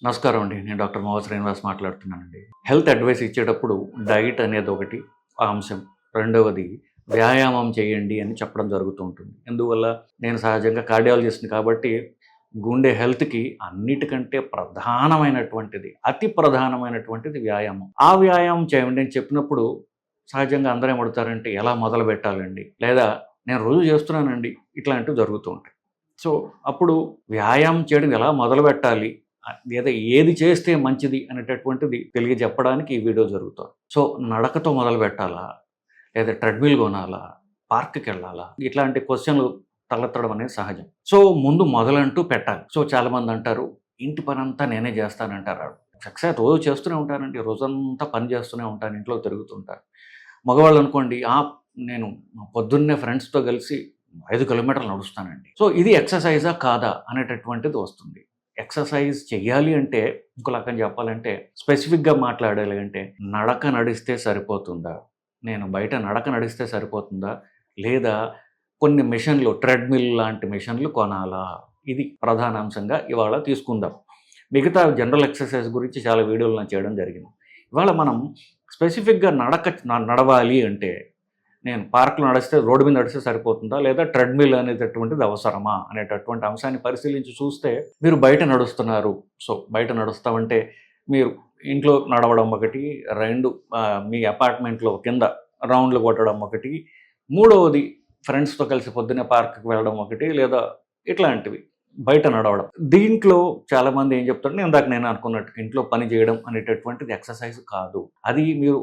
నమస్కారం అండి. నేను డాక్టర్ మోహ శ్రీనివాస్ మాట్లాడుతున్నానండి. హెల్త్ అడ్వైస్ ఇచ్చేటప్పుడు డైట్ అనేది ఒకటి అంశం. రెండవది వ్యాయామం చేయండి అని చెప్పడం జరుగుతూ ఉంటుంది. ఎందువల్ల నేను సహజంగా కార్డియాలజిస్ట్‌ని కాబట్టి గుండె హెల్త్‌కి అన్నిటికంటే ప్రధానమైనటువంటిది, అతి ప్రధానమైనటువంటిది వ్యాయామం. ఆ వ్యాయామం చేయండి అని చెప్పినప్పుడు సహజంగా అందరూ ఏమడుగుతారంటే ఎలా మొదలుపెట్టాలండి? లేదా నేను రోజు చేస్తున్నానండి. ఇట్లాంటివి జరుగుతూ ఉంటాయి. సో, అప్పుడు వ్యాయామం చేయడం ఎలా మొదలుపెట్టాలి? లేదా ఏది చేస్తే మంచిది అనేటటువంటిది తెలియజెప్పడానికి ఈ వీడియో జరుగుతోంది. సో, నడకతో మొదలుపెట్టాలా? లేదా ట్రెడ్‌మిల్ కొనాలా? పార్క్‌కెళ్ళాలా? ఇట్లాంటి క్వెషన్‌లు తలెత్తడం అనేది సహజం. సో, ముందు మొదలంటూ పెట్టాలి. సో, చాలామంది అంటారు, ఇంటి పనంతా నేనే చేస్తానంటారు. ఎక్సర్సైజ్ రోజు చేస్తూనే ఉంటానండి. రోజంతా పని చేస్తూనే ఉంటాను. ఇంట్లో తిరుగుతుంటాను. మగవాళ్ళు అనుకోండి, నేను పొద్దున్నే ఫ్రెండ్స్‌తో కలిసి 5 కిలోమీటర్లు నడుస్తానండి. సో, ఇది ఎక్సర్సైజా? కాదా? అనేటటువంటిది వస్తుంది. ఎక్సర్సైజ్ చెయ్యాలి అంటే ఇంకో రకంగా చెప్పాలంటే స్పెసిఫిక్‌గా మాట్లాడాలి అంటే నడక నడిస్తే సరిపోతుందా? నేను బయట నడక నడిస్తే సరిపోతుందా? లేదా కొన్ని మిషన్‌లు ట్రెడ్‌మిల్ లాంటి మిషన్‌లు కొనాలా? ఇది ప్రధాన అంశంగా ఇవాళ తీసుకుందాం. మిగతా జనరల్ ఎక్సర్సైజ్ గురించి చాలా వీడియోలు నేను చేయడం జరిగింది. ఇవాళ మనం స్పెసిఫిక్‌గా నడవాలి అంటే నేను పార్క్‌లో నడిస్తే రోడ్డు మీద నడిస్తే సరిపోతుందా? లేదా ట్రెడ్‌మిల్ అనేటటువంటిది అవసరమా? అనేటటువంటి అంశాన్ని పరిశీలించి చూస్తే మీరు బయట నడుస్తున్నారు. సో, బయట నడుస్తామంటే మీరు ఇంట్లో నడవడం ఒకటి, 2 మీ అపార్ట్మెంట్‌లో కింద రౌండ్‌లు కొట్టడం ఒకటి, మూడవది ఫ్రెండ్స్‌తో కలిసి పొద్దున్నే పార్క్‌కి వెళ్ళడం ఒకటి, లేదా ఇట్లాంటివి బయట నడవడం. దీంట్లో చాలామంది ఏం చెప్తారంటే ఇందాక నేను అనుకున్నట్టు ఇంట్లో పని చేయడం అనేటటువంటిది ఎక్సర్సైజ్ కాదు. అది మీరు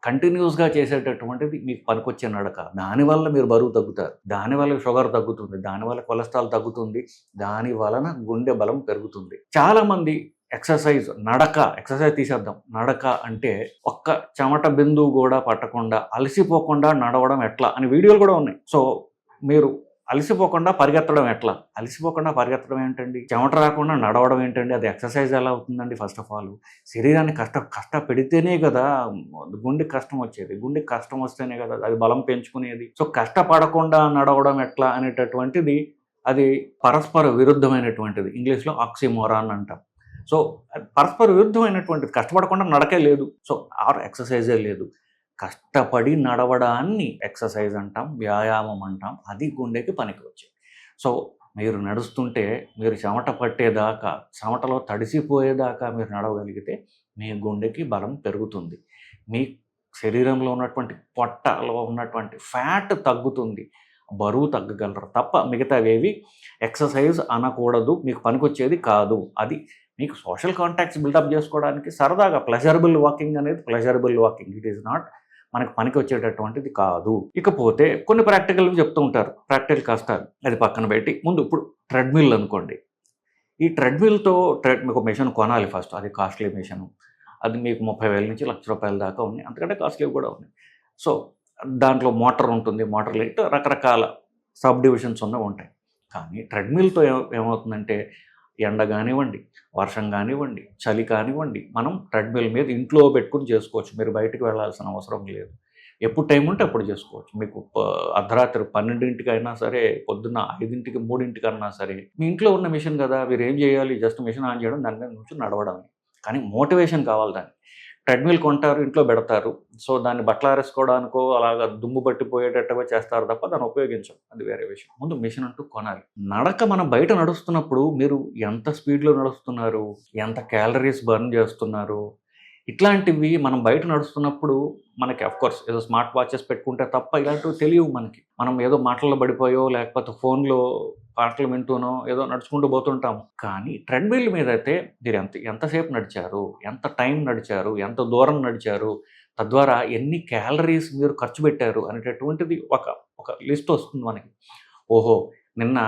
కంటిన్యూస్‌గా చేసేటటువంటిది మీకు పనికొచ్చే నడక. దానివల్ల మీరు బరువు తగ్గుతారు. దానివల్ల షుగర్ తగ్గుతుంది. దానివల్ల కొలెస్ట్రాల్ తగ్గుతుంది. దాని వలన గుండె బలం పెరుగుతుంది. చాలామంది ఎక్సర్సైజ్ తీసేద్దాం. నడక అంటే ఒక్క చెమట బిందువు గూడా పట్టకుండా, అలసిపోకుండా నడవడం ఎట్లా అని వీడియోలు కూడా ఉన్నాయి. సో, మీరు అలసిపోకుండా పరిగెత్తడం ఎట్లా? అలసిపోకుండా పరిగెత్తడం ఏంటండి? చెమట రాకుండా నడవడం ఏంటండి? అది ఎక్సర్సైజ్ ఎలా అవుతుందండి ఫస్ట్ ఆఫ్ ఆల్? శరీరాన్ని కష్టపెడితేనే కదా గుండెకి కష్టం వచ్చేది. గుండెకి కష్టం వస్తేనే కదా అది బలం పెంచుకునేది. సో, కష్టపడకుండా నడవడం ఎట్లా అనేటటువంటిది అది పరస్పర విరుద్ధమైనటువంటిది. ఇంగ్లీష్‌లో ఆక్సిమోరాన్ అంటాం. సో, అది పరస్పర విరుద్ధమైనటువంటిది. కష్టపడకుండా నడకే లేదు. సో, ఎక్సర్సైజే లేదు. కష్టపడి నడవడాన్ని ఎక్సర్సైజ్ అంటాం, వ్యాయామం అంటాం. అది గుండెకి పనికొచ్చేది. సో, మీరు నడుస్తుంటే మీరు చెమట పట్టేదాకా, చెమటలో తడిసిపోయేదాకా మీరు నడవగలిగితే మీ గుండెకి బలం పెరుగుతుంది. మీ శరీరంలో ఉన్నటువంటి పొట్టలో ఉన్నటువంటి ఫ్యాట్ తగ్గుతుంది. బరువు తగ్గగలరు తప్ప మిగతావేవి ఎక్సర్సైజ్ అనకూడదు. మీకు పనికొచ్చేది కాదు. అది మీకు సోషల్ కాంటాక్ట్స్ బిల్డప్ చేసుకోవడానికి సరదాగా ప్లెజరబుల్ వాకింగ్ అనేది pleasurable walking. It is not మనకు పనికి వచ్చేటటువంటిది కాదు. ఇకపోతే కొన్ని ప్రాక్టికల్‌వి చెప్తూ ఉంటారు. ప్రాక్టికల్ కష్టాలు అది పక్కన పెట్టి ముందు ఇప్పుడు ట్రెడ్‌మిల్ అనుకోండి. ఈ ట్రెడ్‌మిల్‌తో మీకు మెషిన్ కొనాలి ఫస్ట్. అది కాస్ట్‌లీ మెషిను. అది మీకు 30,000 నుంచి ₹1,00,000 దాకా ఉన్నాయి. అంతకంటే కాస్ట్‌లీవి కూడా ఉన్నాయి. సో, దాంట్లో మోటార్ ఉంటుంది. మోటార్‌లో ఇటు రకరకాల సబ్ డివిజన్స్ ఉన్నవి ఉంటాయి. కానీ ట్రెడ్‌మిల్‌తో ఏమవుతుందంటే ఎండ గానివ్వండి, వర్షం గానివ్వండి, చలి కానివ్వండి, మనం ట్రెడ్‌మిల్ మీద ఇంట్లో పెట్టుకొని చేసుకోవచ్చు. మీరు బయటికి వెళ్ళాల్సిన అవసరం లేదు. ఎప్పుడు టైం ఉంటే అప్పుడు చేసుకోవచ్చు. మీకు అర్ధరాత్రి 12:00కైనా సరే, పొద్దున్న 5:00, 3:00కన్నా సరే, మీ ఇంట్లో ఉన్న మిషన్ కదా! మీరేం చేయాలి? జస్ట్ మిషన్ ఆన్ చేయడం, దాని మీద నుంచొని నడవడమే. కానీ మోటివేషన్ కావాలి దానికి. ట్రెడ్‌మిల్ కొంటారు, ఇంట్లో పెడతారు. సో, దాన్ని బట్టలారేసుకోవడానికో అలాగా దుమ్ము పట్టిపోయేటట్టుగా చేస్తారు తప్ప దాన్ని ఉపయోగించం. అది వేరే విషయం. ముందు మిషన్ అంటూ కొనాలి. నడక మనం బయట నడుస్తున్నప్పుడు మీరు ఎంత స్పీడ్‌లో నడుస్తున్నారు? ఎంత క్యాలరీస్ బర్న్ చేస్తున్నారు? ఇట్లాంటివి మనం బయట నడుస్తున్నప్పుడు మనకి ఆఫ్‌కోర్స్ ఏదో స్మార్ట్ వాచెస్ పెట్టుకుంటే తప్ప ఇలాంటివి తెలియవు మనకి. మనం ఏదో మాటల్లో పడిపోయో, లేకపోతే ఫోన్‌లో పాటలు వింటూనో ఏదో నడుచుకుంటూ పోతుంటాం. కానీ ట్రెడ్‌మిల్ మీదైతే మీరు ఎంతసేపు నడిచారు? ఎంత టైం నడిచారు? ఎంత దూరం నడిచారు? తద్వారా ఎన్ని క్యాలరీస్ మీరు ఖర్చు పెట్టారు అనేటటువంటిది ఒక లిస్ట్ వస్తుంది మనకి. ఓహో! నిన్న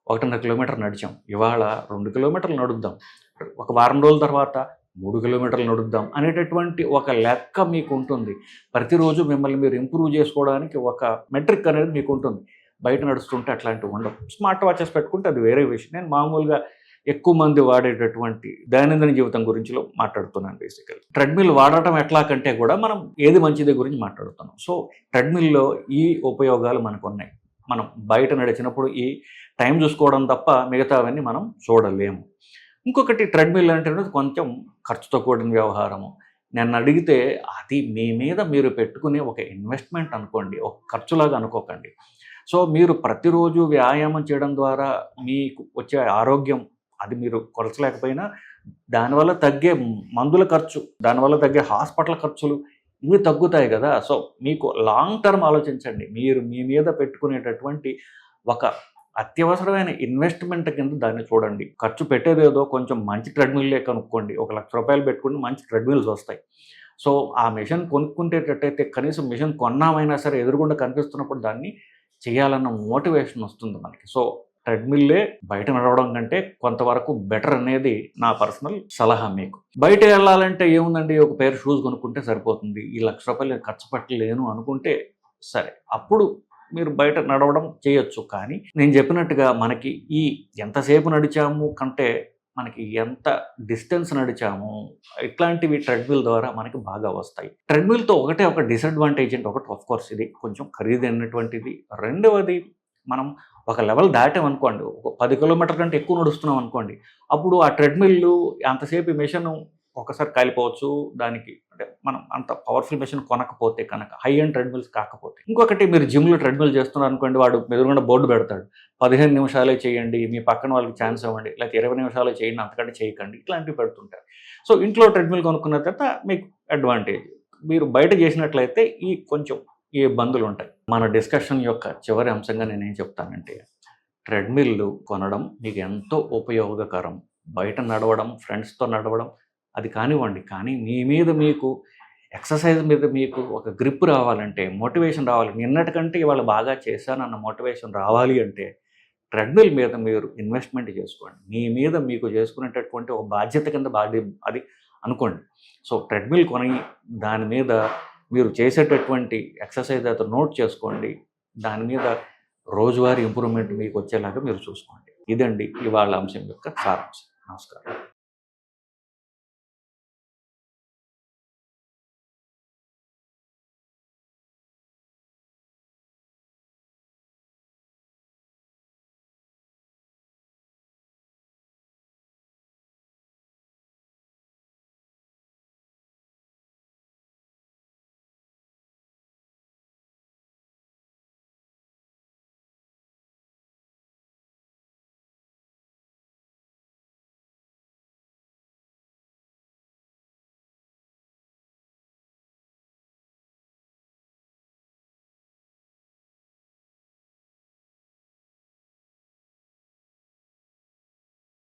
1.5 కిలోమీటర్ నడిచాం. ఇవాళ 2 కిలోమీటర్లు నడుద్దాం. ఒక వారం రోజుల తర్వాత 3 కిలోమీటర్లు నడుద్దాం అనేటటువంటి ఒక లెక్క మీకుంటుంది. ప్రతిరోజు మిమ్మల్ని మీరు ఇంప్రూవ్ చేసుకోవడానికి ఒక మెట్రిక్ అనేది మీకుంటుంది. బయట నడుస్తుంటే అట్లాంటివి ఉండవు. స్మార్ట్ వాచెస్ పెట్టుకుంటే అది వేరే విషయం. నేను మామూలుగా ఎక్కువ మంది వాడేటటువంటి దైనందిన జీవితం గురించిలో మాట్లాడుతున్నాను బేసికల్లీ. ట్రెడ్‌మిల్ వాడటం ఎట్లా కంటే కూడా మనం ఏది మంచిది గురించి మాట్లాడుతున్నాం. సో, ట్రెడ్‌మిల్‌లో ఈ ఉపయోగాలు మనకున్నాయి. మనం బయట నడిచినప్పుడు ఈ టైం చూసుకోవడం తప్ప మిగతావన్నీ మనం చూడలేము. ఇంకొకటి ట్రెడ్‌మిల్ అంటే కొంచెం ఖర్చుతో కూడిన వ్యవహారము. నన్నడిగితే అది మీ మీద మీరు పెట్టుకునే ఒక ఇన్వెస్ట్‌మెంట్ అనుకోండి. ఒక ఖర్చులాగా అనుకోకండి. సో, మీరు ప్రతిరోజు వ్యాయామం చేయడం ద్వారా మీకు వచ్చే ఆరోగ్యం అది మీరు కొలచలేకపోయినా దానివల్ల తగ్గే మందుల ఖర్చు, దానివల్ల తగ్గే హాస్పిటల్ ఖర్చులు ఇవి తగ్గుతాయి గదా! సో, మీకు లాంగ్ టర్మ్ ఆలోచించండి. మీరు మీ మీద పెట్టుకునేటటువంటి ఒక అత్యవసరమైన ఇన్వెస్ట్‌మెంట్ కింద దాన్ని చూడండి. ఖర్చు పెట్టేదేదో కొంచెం మంచి ట్రెడ్‌మిల్లే కొనుక్కోండి. ఒక రూ. 1,00,000 పెట్టుకుంటే మంచి ట్రెడ్‌మిల్స్ వస్తాయి. సో, ఆ మెషిన్ కొనుక్కుంటేటట్టయితే కనీసం మెషిన్ కొన్నామైనా సరే ఎదురుగుండా కనిపిస్తున్నప్పుడు దాన్ని చేయాలన్న మోటివేషన్ వస్తుంది మనకి. సో, ట్రెడ్‌మిల్లే బయట నడవడం కంటే కొంతవరకు బెటర్ అనేది నా పర్సనల్ సలహా మీకు. బయట ఎళ్ళాలంటే ఏముందండి ఒక పెయిర్ షూస్ కొనుక్కుంటే సరిపోతుంది. ఈ రూ. 1,00,000 నేను ఖర్చు పెట్టలేను అనుకుంటే సరే. అప్పుడు మీరు బయట నడవడం చేయొచ్చు. కానీ నేను చెప్పినట్టుగా మనకి ఈ ఎంతసేపు నడిచాము కంటే మనకి ఎంత డిస్టెన్స్ నడిచాము ఇట్లాంటివి ట్రెడ్‌మిల్ ద్వారా మనకి బాగా వస్తాయి. ట్రెడ్‌మిల్‌తో ఒకటే ఒక డిసడ్వాంటేజ్ అంటే ఒకటి ఆఫ్‌కోర్స్ ఇది కొంచెం ఖరీదైనటువంటిది. రెండవది మనం ఒక లెవెల్ దాటామనుకోండి, ఒక 10 కిలోమీటర్ల కంటే ఎక్కువ నడుస్తున్నాం అనుకోండి, అప్పుడు ఆ ట్రెడ్‌మిల్లు అంతసేపు ఈ మెషిను ఒక్కసారి కాలిపోవచ్చు. దానికి అంటే మనం అంత పవర్‌ఫుల్ మెషిన్ కొనకపోతే కనుక, హై ఎండ్ ట్రెడ్‌మిల్స్ కాకపోతే. ఇంకొకటి మీరు జిమ్‌లో ట్రెడ్‌మిల్ చేస్తున్నారనుకోండి, వాడు ఎదురుగుండా బోర్డ్ పెడతాడు. 15 నిమిషాలే చేయండి, మీ పక్కన వాళ్ళకి ఛాన్స్ ఇవ్వండి, లేకపోతే 20 నిమిషాలే చేయండి, అంతకంటే చేయకండి. ఇట్లాంటివి పెడుతుంటారు. సో, ఇంట్లో ట్రెడ్‌మిల్ కొనుక్కున్న తర్వాత మీకు అడ్వాంటేజ్. మీరు బయట చేసినట్లయితే ఈ కొంచెం ఈ ఇబ్బందులుంటాయి. మన డిస్కషన్ యొక్క చివరి అంశంగా నేనేం చెప్తానంటే, ట్రెడ్‌మిల్లు కొనడం మీకు ఎంతో ఉపయోగకరం. బయట నడవడం, ఫ్రెండ్స్‌తో నడవడం అది కానివ్వండి. కానీ మీ మీద మీకు ఎక్సర్సైజ్ మీద మీకు ఒక గ్రిప్ రావాలంటే, మోటివేషన్ రావాలి. నిన్నటికంటే ఇవాళ బాగా చేశానన్న మోటివేషన్ రావాలి అంటే, ట్రెడ్‌మిల్ మీద మీరు ఇన్వెస్ట్‌మెంట్ చేసుకోండి. మీ మీద మీకు చేసుకునేటటువంటి ఒక బాధ్యత కింద అది అనుకోండి. సో, ట్రెడ్‌మిల్ కొని దాని మీద మీరు చేసేటటువంటి ఎక్సర్సైజ్ అయితే నోట్ చేసుకోండి. దాని మీద రోజువారీ ఇంప్రూవ్‌మెంట్ మీకు వచ్చేలాగా మీరు చూసుకోండి. ఇదండి ఇవాళ అంశం యొక్క సారాంశం. నమస్కారం.